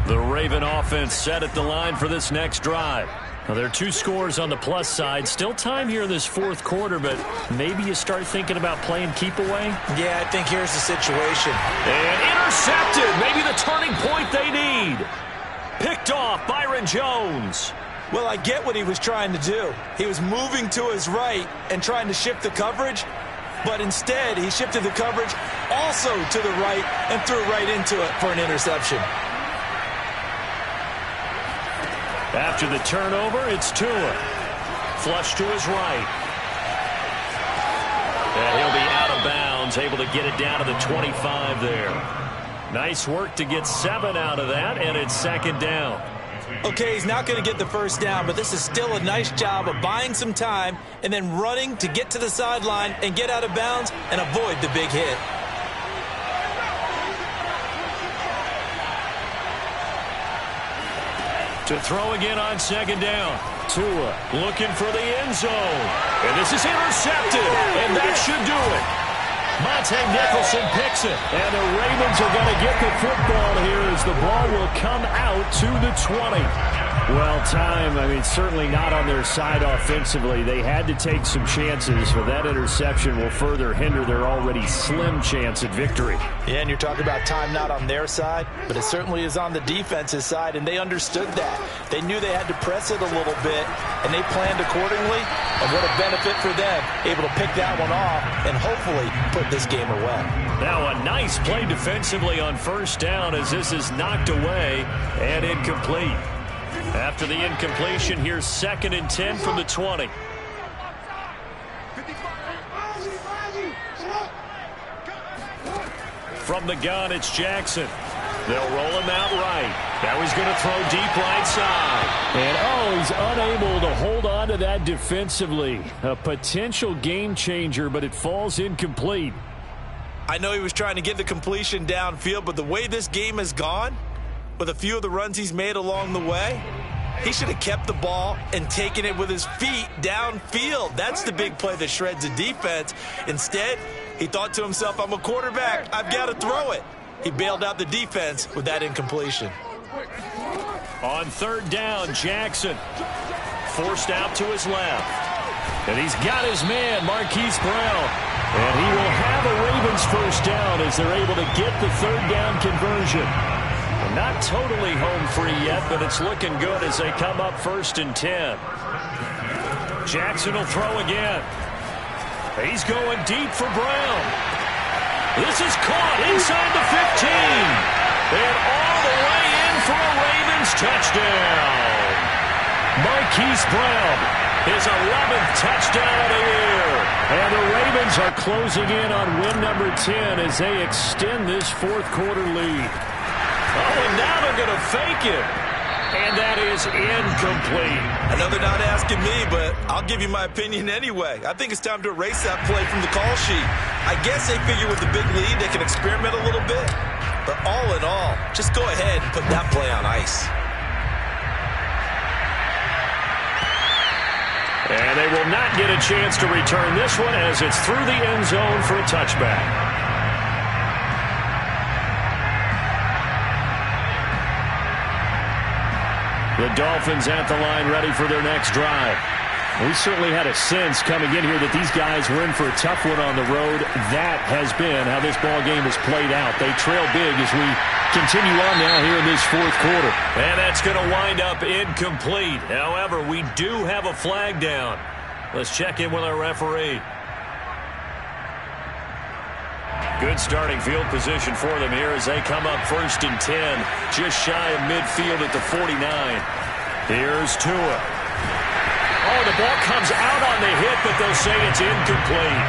A: The Raven offense set at the line for this next drive. Now, there are 2 scores on the plus side. Still time here in this 4th quarter, but maybe you start thinking about playing keep away?
B: Yeah, I think here's the situation.
A: And intercepted. Maybe the turning point they need. Picked off Byron Jones.
B: Well, I get what he was trying to do. He was moving to his right and trying to shift the coverage, but instead he shifted the coverage also to the right and threw right into it for an interception.
A: After the turnover, it's Tua. Flush to his right. And he'll be out of bounds, able to get it down to the 25 there. Nice work to get 7 out of that, and it's 2nd down.
B: Okay, he's not going to get the first down, but this is still a nice job of buying some time and then running to get to the sideline and get out of bounds and avoid the big hit.
A: To throw again on 2nd down. Tua looking for the end zone. And this is intercepted. And that should do it. Monte Nicholson picks it. And the Ravens are going to get the football here as the ball will come out to the 20.
D: Well, certainly not on their side offensively. They had to take some chances, but that interception will further hinder their already slim chance at victory.
B: Yeah, and you're talking about time not on their side, but it certainly is on the defensive side, and they understood that. They knew they had to press it a little bit, and they planned accordingly, and what a benefit for them, able to pick that one off and hopefully put this game away.
A: Now a nice play defensively on first down as this is knocked away and incomplete. After the incompletion, here's 2nd and 10 from the 20. From the gun, it's Jackson. They'll roll him out right. Now he's going to throw deep right side.
D: And, he's unable to hold on to that defensively. A potential game changer, but it falls incomplete.
B: I know he was trying to get the completion downfield, but the way this game has gone, with a few of the runs he's made along the way, he should have kept the ball and taken it with his feet downfield. That's the big play that shreds a defense. Instead, he thought to himself, I'm a quarterback. I've got to throw it. He bailed out the defense with that incompletion.
A: On 3rd down, Jackson forced out to his left. And he's got his man, Marquise Brown. And he will have a Ravens first down as they're able to get the 3rd down conversion. Not totally home free yet, but it's looking good as they come up 1st and 10. Jackson will throw again. He's going deep for Brown. This is caught inside the 15. And all the way in for a Ravens touchdown. Marquise Brown, his 11th touchdown of the year. And the Ravens are closing in on win number 10 as they extend this 4th quarter lead. Oh, and now they're going to fake it. And that is incomplete.
B: I know they're not asking me, but I'll give you my opinion anyway. I think it's time to erase that play from the call sheet. I guess they figure with the big lead they can experiment a little bit. But all in all, just go ahead and put that play on ice.
A: And they will not get a chance to return this one as it's through the end zone for a touchback. The Dolphins at the line ready for their next drive. We certainly had a sense coming in here that these guys were in for a tough one on the road. That has been how this ball game has played out. They trail big as we continue on now here in this 4th quarter. And that's going to wind up incomplete. However, we do have a flag down. Let's check in with our referee. Good starting field position for them here as they come up 1st and 10, just shy of midfield at the 49. Here's Tua. Oh, the ball comes out on the hit, but they'll say it's incomplete.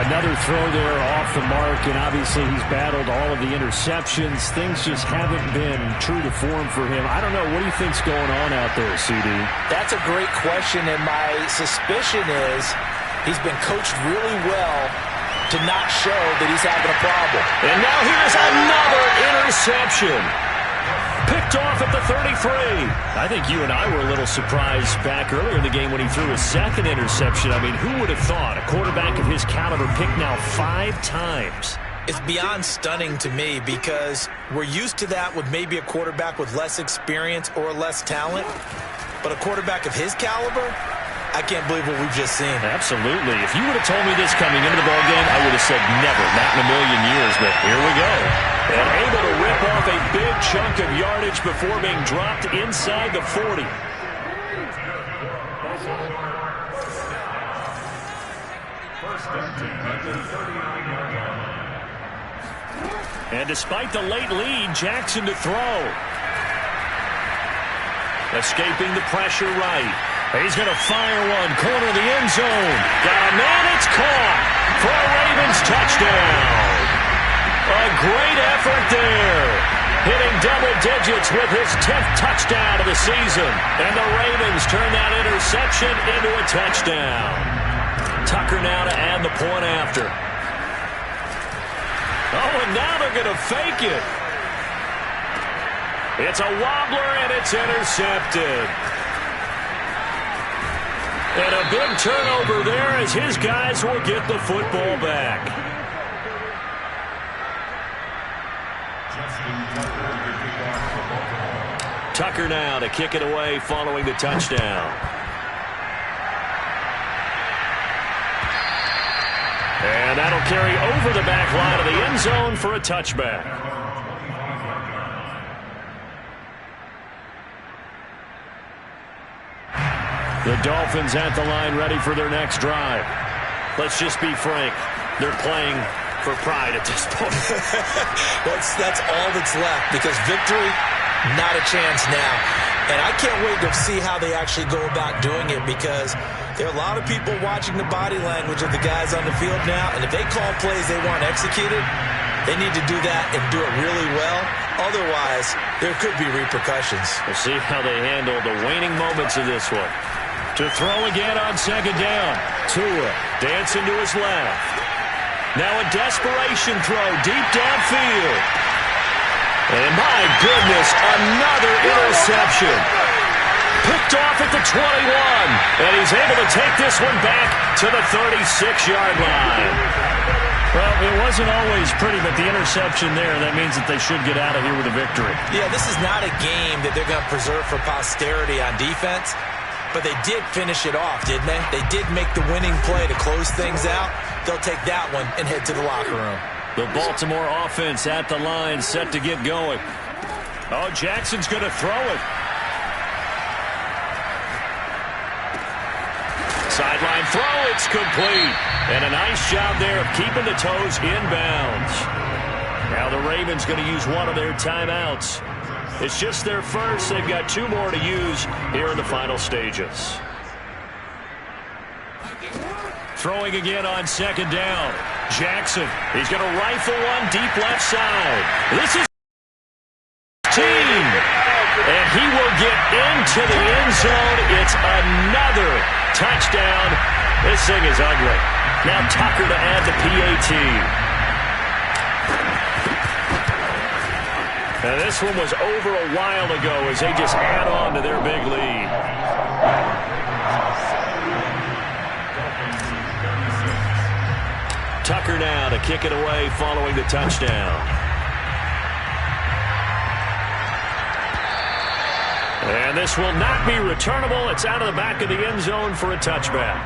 D: Another throw there off the mark, and obviously he's battled all of the interceptions. Things just haven't been true to form for him. I don't know. What do you think's going on out there, CD?
B: That's a great question, and my suspicion is he's been coached really well to not show that he's having a problem.
A: And now here's another interception. Picked off at the 33. I think you and I were a little surprised back earlier in the game when he threw his 2nd interception. I mean, who would have thought a quarterback of his caliber picked now 5 times?
B: It's beyond stunning to me because we're used to that with maybe a quarterback with less experience or less talent. But a quarterback of his caliber, I can't believe what we've just seen.
A: Absolutely. If you would have told me this coming into the ballgame, I would have said never, not in a million years, but here we go. And able to rip off a big chunk of yardage before being dropped inside the 40. And despite the late lead, Jackson to throw. Escaping the pressure right. He's going to fire one, corner of the end zone. Got a man, it's caught for a Ravens touchdown. A great effort there. Hitting double digits with his 10th touchdown of the season. And the Ravens turn that interception into a touchdown. Tucker now to add the point after. Oh, and now they're going to fake it. It's a wobbler, and it's intercepted. And a big turnover there as his guys will get the football back. Tucker now to kick it away following the touchdown. And that'll carry over the back line of the end zone for a touchback. The Dolphins at the line ready for their next drive. Let's just be frank. They're playing for pride at this point.
B: That's all that's left, because victory, not a chance now. And I can't wait to see how they actually go about doing it, because there are a lot of people watching the body language of the guys on the field now, and if they call plays they want executed, they need to do that and do it really well. Otherwise, there could be repercussions.
A: We'll see how they handle the waning moments of this one. To throw again on second down. Tua dancing to his left. Now a desperation throw deep downfield. And my goodness, another interception. Picked off at the 21. And he's able to take this one back to the 36-yard line. Well, it wasn't always pretty, but the interception there, that means that they should get out of here with a victory.
B: Yeah, this is not a game that they're going to preserve for posterity on defense. But they did finish it off, didn't they? They did make the winning play to close things out. They'll take that one and head to the locker room.
A: The Baltimore offense at the line, set to get going. Oh, Jackson's going to throw it. Sideline throw, it's complete. And a nice job there of keeping the toes inbounds. Now the Ravens going to use one of their timeouts. It's just their first. They've got two more to use here in the final stages. Throwing again on second down. Jackson, he's going to rifle one deep left side. This is team. And he will get into the end zone. It's another touchdown. This thing is ugly. Now Tucker to add the PAT. Now this one was over a while ago as they just add on to their big lead. Tucker now to kick it away following the touchdown. And this will not be returnable. It's out of the back of the end zone for a touchback.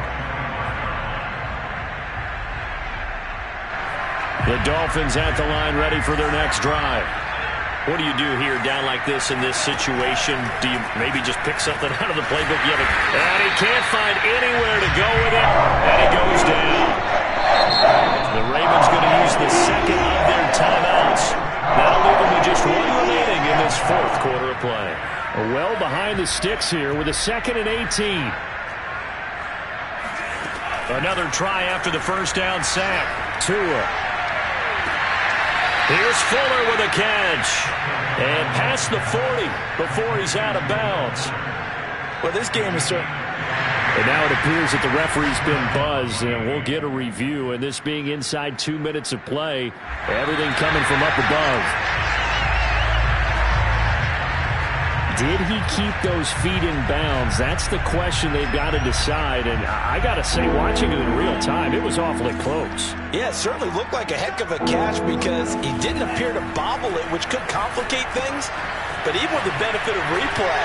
A: The Dolphins at the line ready for their next drive. What do you do here down like this in this situation? Do you maybe just pick something out of the playbook? And he can't find anywhere to go with it. And he goes down. The Ravens going to use the second of their timeouts. That'll leave them with just one remaining in this fourth quarter of play.
D: Well behind the sticks here with a 2nd and 18.
A: Another try after the first down sack. Tua. Here's Fuller with a catch. And past the 40 before he's out of bounds.
B: Well, this game is certainly...
D: And now it appears that the referee's been buzzed, and we'll get a review. And this being inside 2 minutes of play, everything coming from up above. Did he keep those feet in bounds? That's the question they've got to decide. And I got to say, watching it in real time, it was awfully close.
B: Yeah, it certainly looked like a heck of a catch because he didn't appear to bobble it, which could complicate things. But even with the benefit of replay,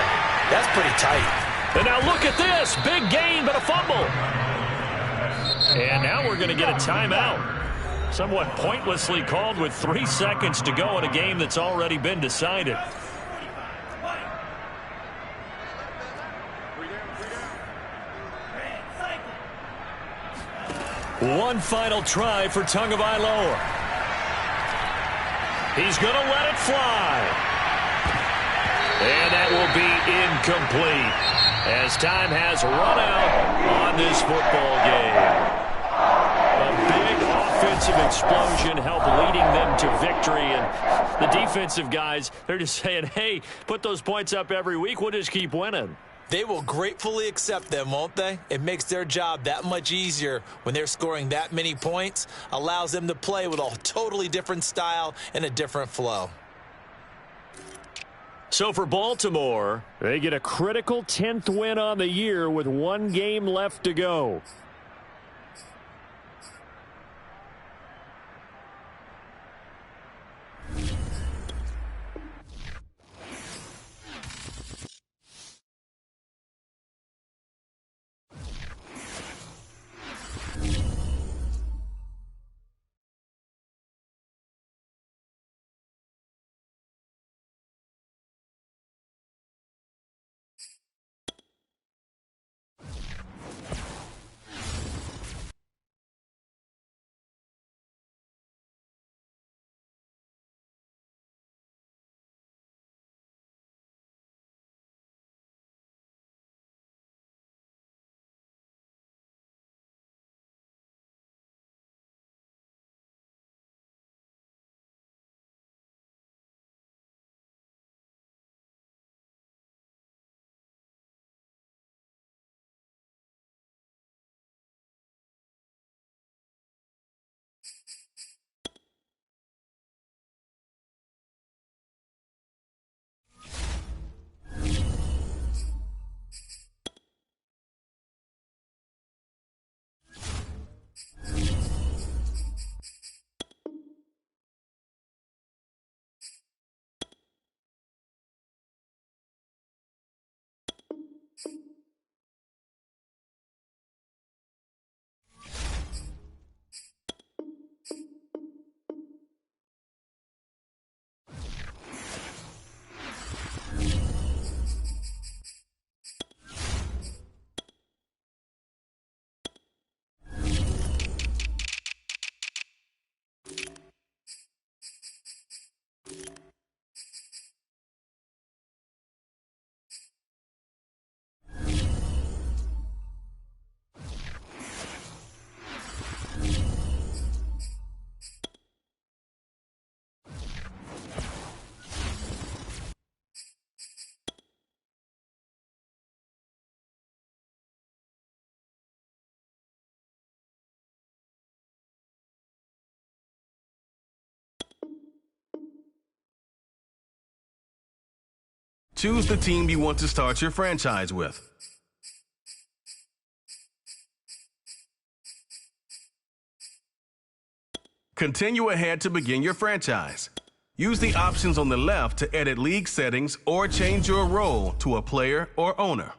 B: that's pretty tight.
A: And now look at this. Big gain, but a fumble. And now we're going to get a timeout. Somewhat pointlessly called with 3 seconds to go in a game that's already been decided. One final try for Tagovailoa. He's going to let it fly. And that will be incomplete as time has run out on this football game. A big offensive explosion helped leading them to victory. And the defensive guys, they're just saying, hey, put those points up every week. We'll just keep winning.
B: They will gratefully accept them, won't they? It makes their job that much easier when they're scoring that many points. Allows them to play with a totally different style and a different flow.
A: So for Baltimore,
D: they get a critical 10th win on the year with 1 game left to go.
F: Choose the team you want to start your franchise with. Continue ahead to begin your franchise. Use the options on the left to edit league settings or change your role to a player or owner.